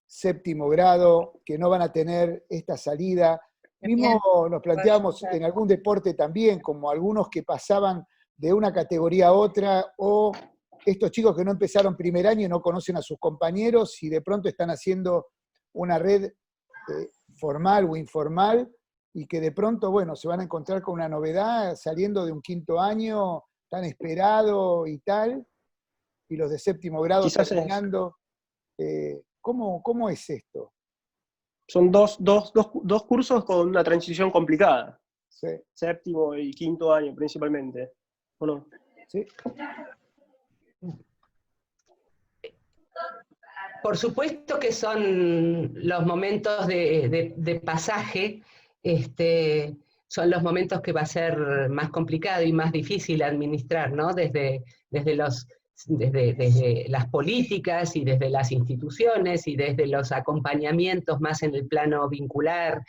séptimo grado, que no van a tener esta salida? Mismo nos planteamos en algún deporte también, como algunos que pasaban de una categoría a otra, o estos chicos que no empezaron primer año y no conocen a sus compañeros y de pronto están haciendo una red formal o informal, y que de pronto, bueno, se van a encontrar con una novedad saliendo de un quinto año tan esperado y tal, y los de séptimo grado Quizás terminando. ¿Cómo es esto? Son dos cursos con una transición complicada. Sí. Séptimo y quinto año principalmente, ¿o no? Sí. Por supuesto que son los momentos de pasaje, son los momentos que va a ser más complicado y más difícil administrar, ¿no? Desde las políticas y desde las instituciones y desde los acompañamientos más en el plano vincular,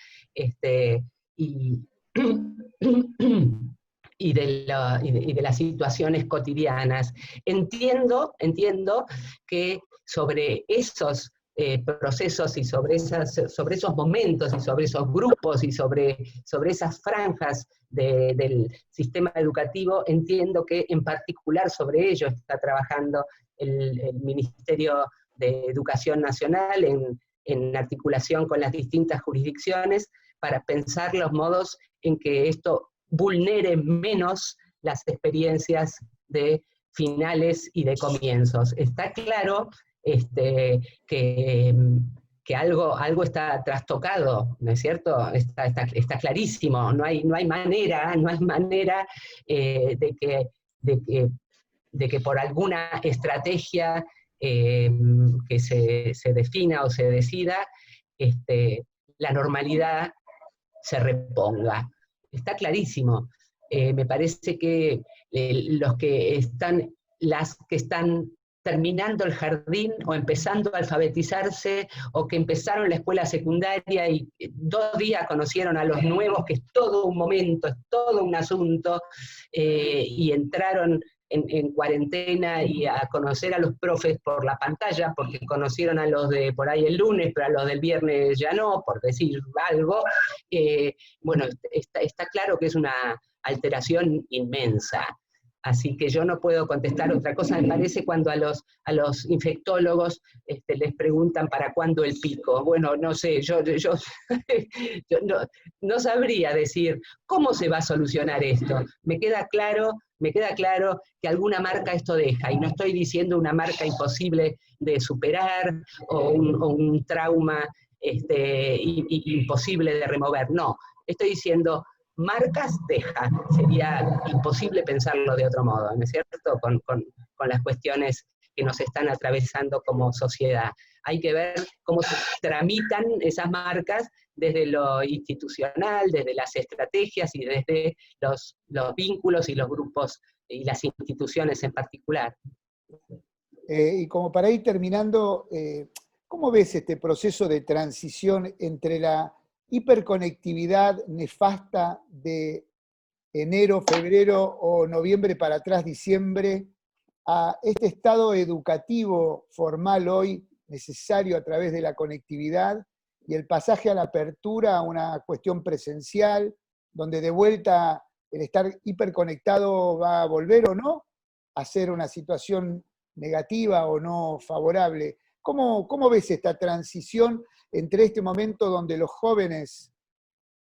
y de las situaciones cotidianas. Entiendo que sobre esos procesos y sobre esos momentos y sobre esos grupos y sobre esas franjas del sistema educativo, entiendo que en particular sobre ello está trabajando el Ministerio de Educación Nacional en articulación con las distintas jurisdicciones para pensar los modos en que esto vulnere menos las experiencias de finales y de comienzos. Está claro que algo está trastocado, ¿no es cierto? Está clarísimo, no hay manera de que por alguna estrategia que se defina o se decida, la normalidad se reponga. Está clarísimo. Me parece que las que están terminando el jardín o empezando a alfabetizarse o que empezaron la escuela secundaria y 2 días conocieron a los nuevos, que es todo un momento, es todo un asunto, y entraron en cuarentena y a conocer a los profes por la pantalla, porque conocieron a los de por ahí el lunes, pero a los del viernes ya no, por decir algo. Bueno, está claro que es una alteración inmensa. Así que yo no puedo contestar otra cosa, me parece, cuando a los infectólogos les preguntan para cuándo el pico. Bueno, no sé, yo no sabría decir cómo se va a solucionar esto. Me queda claro que alguna marca esto deja, y no estoy diciendo una marca imposible de superar o un trauma imposible de remover, no. Estoy diciendo, marcas deja, sería imposible pensarlo de otro modo, ¿no es cierto? Con las cuestiones que nos están atravesando como sociedad. Hay que ver cómo se tramitan esas marcas desde lo institucional, desde las estrategias y desde los vínculos y los grupos y las instituciones en particular. Y como para ir terminando, ¿cómo ves este proceso de transición entre la hiperconectividad nefasta de enero, febrero o noviembre para atrás, diciembre, a este estado educativo formal hoy necesario a través de la conectividad y el pasaje a la apertura a una cuestión presencial, donde de vuelta el estar hiperconectado va a volver o no a ser una situación negativa o no favorable? ¿Cómo ves esta transición entre este momento donde los jóvenes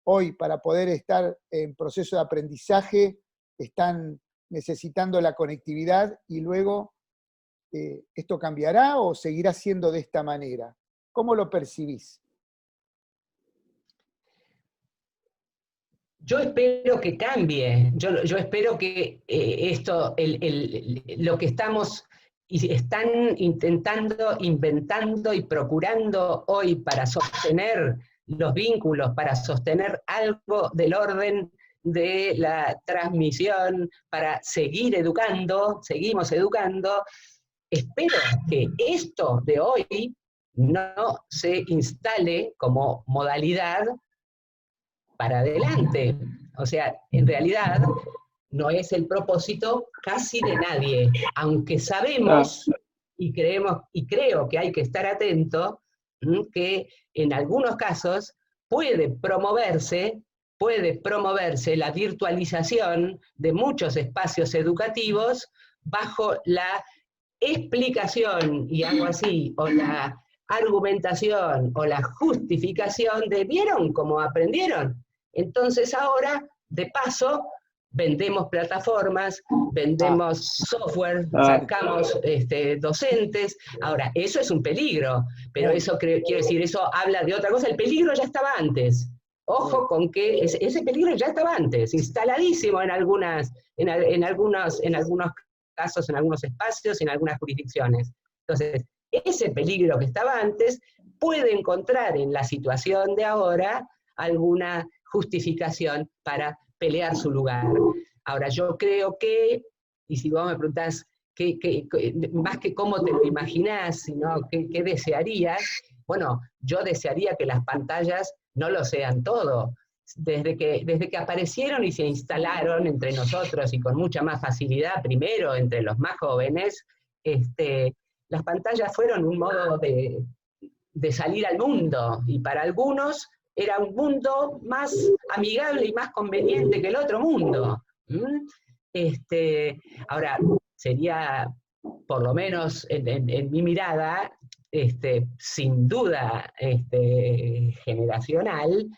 hoy, para poder estar en proceso de aprendizaje, están necesitando la conectividad y luego esto cambiará o seguirá siendo de esta manera? ¿Cómo lo percibís? Yo espero que cambie, yo espero que lo que estamos y están intentando, inventando y procurando hoy para sostener los vínculos, para sostener algo del orden de la transmisión, para seguir educando, seguimos educando, espero que esto de hoy no se instale como modalidad para adelante. O sea, en realidad no es el propósito casi de nadie, aunque sabemos y creemos y creo que hay que estar atento que en algunos casos puede promoverse la virtualización de muchos espacios educativos bajo la explicación, y algo así, o la argumentación o la justificación de ¿vieron cómo aprendieron? Entonces ahora, de paso, vendemos plataformas, vendemos software, sacamos docentes. Ahora, eso es un peligro, pero eso quiero decir, eso habla de otra cosa. El peligro ya estaba antes. Ojo con que ese peligro ya estaba antes, instaladísimo en algunos casos, en algunos espacios, en algunas jurisdicciones. Entonces, ese peligro que estaba antes puede encontrar en la situación de ahora alguna justificación para pelear su lugar. Ahora, yo creo que, y si vos me preguntás más que cómo te lo imaginás, sino qué desearías, bueno, yo desearía que las pantallas no lo sean todo. Desde que aparecieron y se instalaron entre nosotros y con mucha más facilidad, primero entre los más jóvenes, las pantallas fueron un modo de salir al mundo, y para algunos era un mundo más amigable y más conveniente que el otro mundo. Ahora, sería, por lo menos en mi mirada, sin duda generacional,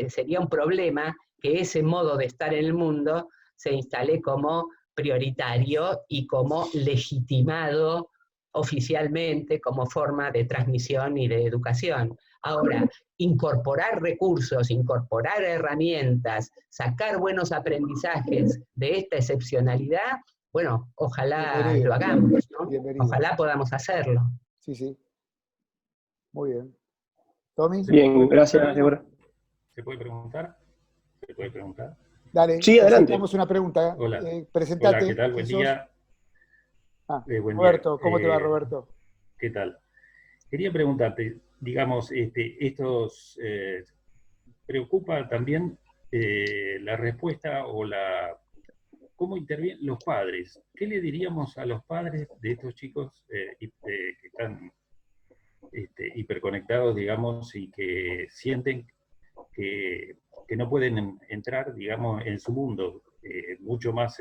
sería un problema que ese modo de estar en el mundo se instale como prioritario y como legitimado oficialmente como forma de transmisión y de educación. Ahora, incorporar recursos, incorporar herramientas, sacar buenos aprendizajes de esta excepcionalidad, bueno, ojalá Bienvenido. lo hagamos, ¿no? Bienvenido. Ojalá podamos hacerlo. Sí, sí. Muy bien. ¿Tommy? Bien, gracias, Débora. ¿Se puede preguntar? ¿Se puede preguntar? Dale, Sí, adelante. aceptamos una pregunta. Hola. Presentate. Hola, ¿qué tal? Buen día. Buen Roberto, ¿cómo te va, Roberto? ¿Qué tal? Quería preguntarte, digamos, preocupa también la respuesta o cómo intervienen los padres. ¿Qué le diríamos a los padres de estos chicos que están hiperconectados, digamos, y que sienten que no pueden entrar, digamos, en su mundo mucho más,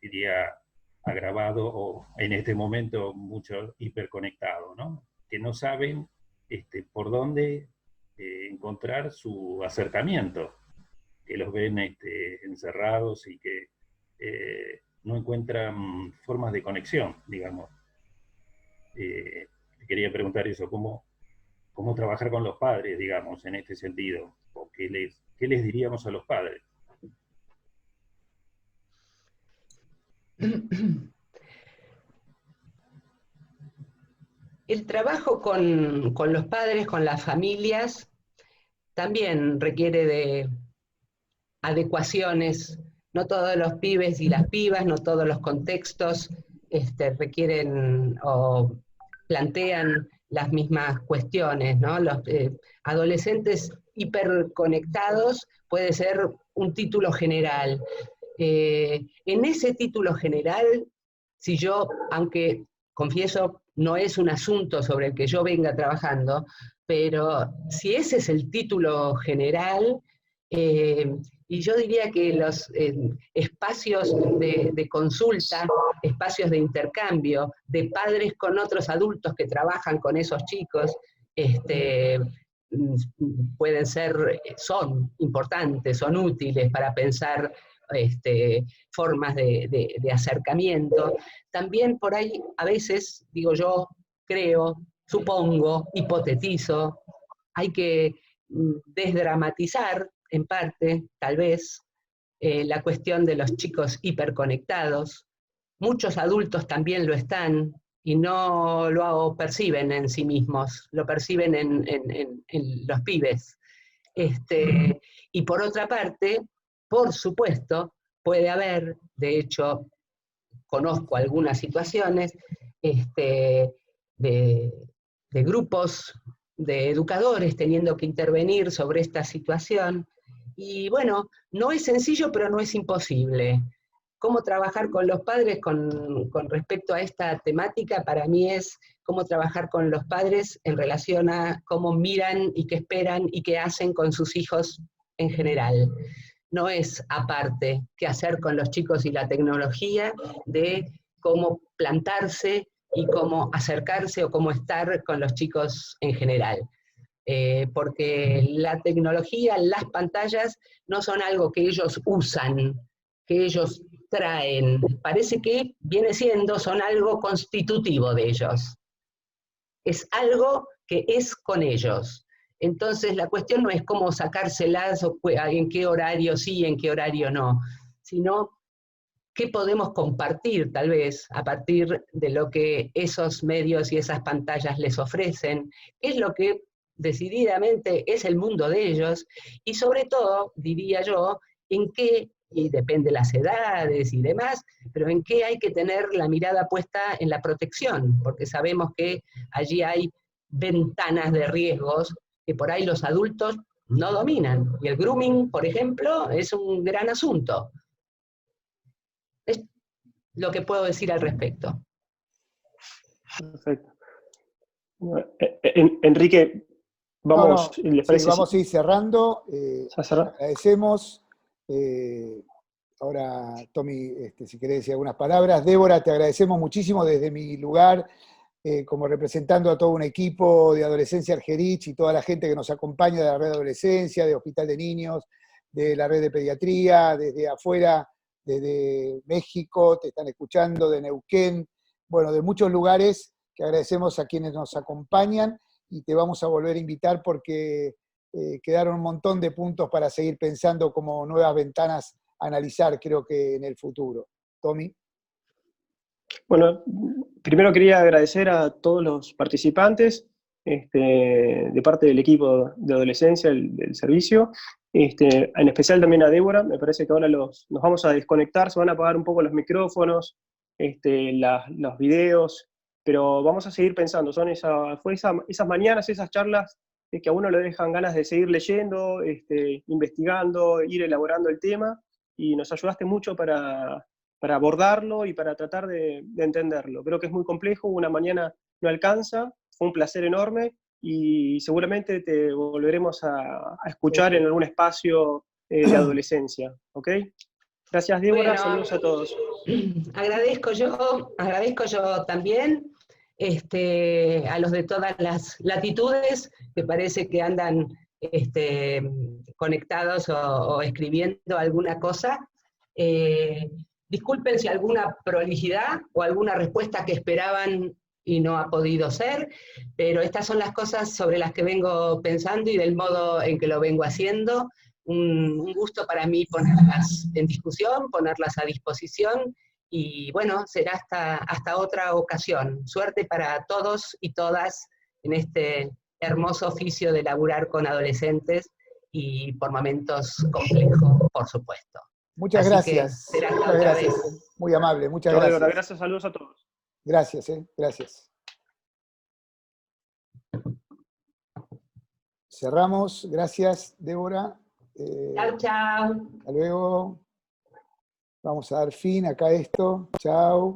diría, agravado o en este momento mucho hiperconectado, ¿no? Que no saben por dónde encontrar su acercamiento, que los ven encerrados y que no encuentran formas de conexión, digamos. Quería preguntar eso, ¿cómo trabajar con los padres, digamos, en este sentido? ¿O qué les diríamos a los padres? El trabajo con los padres, con las familias, también requiere de adecuaciones. No todos los pibes y las pibas, no todos los contextos requieren o plantean las mismas cuestiones, ¿no? Los adolescentes hiperconectados puede ser un título general. En ese título general, si yo, aunque confieso, no es un asunto sobre el que yo venga trabajando, pero si ese es el título general, y yo diría que los espacios de consulta, espacios de intercambio, de padres con otros adultos que trabajan con esos chicos, pueden ser, son importantes, son útiles para pensar formas de acercamiento. También por ahí, a veces, digo yo, creo, supongo, hipotetizo, hay que desdramatizar, en parte, tal vez, la cuestión de los chicos hiperconectados. Muchos adultos también lo están y no lo perciben en sí mismos, lo perciben en los pibes. Y por otra parte, por supuesto, puede haber, de hecho, conozco algunas situaciones de grupos de educadores teniendo que intervenir sobre esta situación. Y bueno, no es sencillo, pero no es imposible. Cómo trabajar con los padres con respecto a esta temática, para mí es cómo trabajar con los padres en relación a cómo miran y qué esperan y qué hacen con sus hijos en general. No es aparte qué hacer con los chicos y la tecnología de cómo plantarse y cómo acercarse o cómo estar con los chicos en general. Porque la tecnología, las pantallas, no son algo que ellos usan, que ellos traen. Parece que viene siendo, son algo constitutivo de ellos. Es algo que es con ellos. Entonces la cuestión no es cómo sacárselas o en qué horario sí, en qué horario no, sino qué podemos compartir tal vez a partir de lo que esos medios y esas pantallas les ofrecen, qué es lo que decididamente es el mundo de ellos, y sobre todo, diría yo, en qué, y depende de las edades y demás, pero en qué hay que tener la mirada puesta en la protección, porque sabemos que allí hay ventanas de riesgos que por ahí los adultos no dominan, y el grooming, por ejemplo, es un gran asunto. Es lo que puedo decir al respecto. Perfecto. Enrique, vamos, ¿les parece? Sí, vamos a ir cerrando. ¿Cerrar? Agradecemos. Ahora, Tommy, si querés decir algunas palabras. Débora, te agradecemos muchísimo desde mi lugar, como representando a todo un equipo de Adolescencia Argerich y toda la gente que nos acompaña de la red de adolescencia, de Hospital de Niños, de la red de pediatría, desde afuera, desde México, te están escuchando, de Neuquén, bueno, de muchos lugares, que agradecemos a quienes nos acompañan y te vamos a volver a invitar porque quedaron un montón de puntos para seguir pensando como nuevas ventanas a analizar, creo que en el futuro. Tommy. Bueno, primero quería agradecer a todos los participantes de parte del equipo de adolescencia del servicio, en especial también a Débora. Me parece que ahora nos vamos a desconectar, se van a apagar un poco los micrófonos, los videos, pero vamos a seguir pensando. Son esas mañanas, esas charlas que a uno le dejan ganas de seguir leyendo, investigando, ir elaborando el tema, y nos ayudaste mucho para abordarlo y para tratar de entenderlo. Creo que es muy complejo, una mañana no alcanza, fue un placer enorme y seguramente te volveremos a escuchar en algún espacio de adolescencia, ¿ok? Gracias, Débora, bueno, saludos a todos. Agradezco yo también a los de todas las latitudes, que parece que andan conectados o escribiendo alguna cosa. Disculpen si alguna prolijidad o alguna respuesta que esperaban y no ha podido ser, pero estas son las cosas sobre las que vengo pensando y del modo en que lo vengo haciendo. Un gusto para mí ponerlas en discusión, ponerlas a disposición Y bueno, será hasta otra ocasión. Suerte para todos y todas en este hermoso oficio de laburar con adolescentes y por momentos complejos, por supuesto. Muchas gracias. Será hasta Muchas otra gracias. vez. Muy amable, muchas Chao, gracias. Débora, gracias, saludos a todos. Gracias, gracias. Cerramos. Gracias, Débora. Chau, chau. Hasta luego. Vamos a dar fin acá a esto. Chao.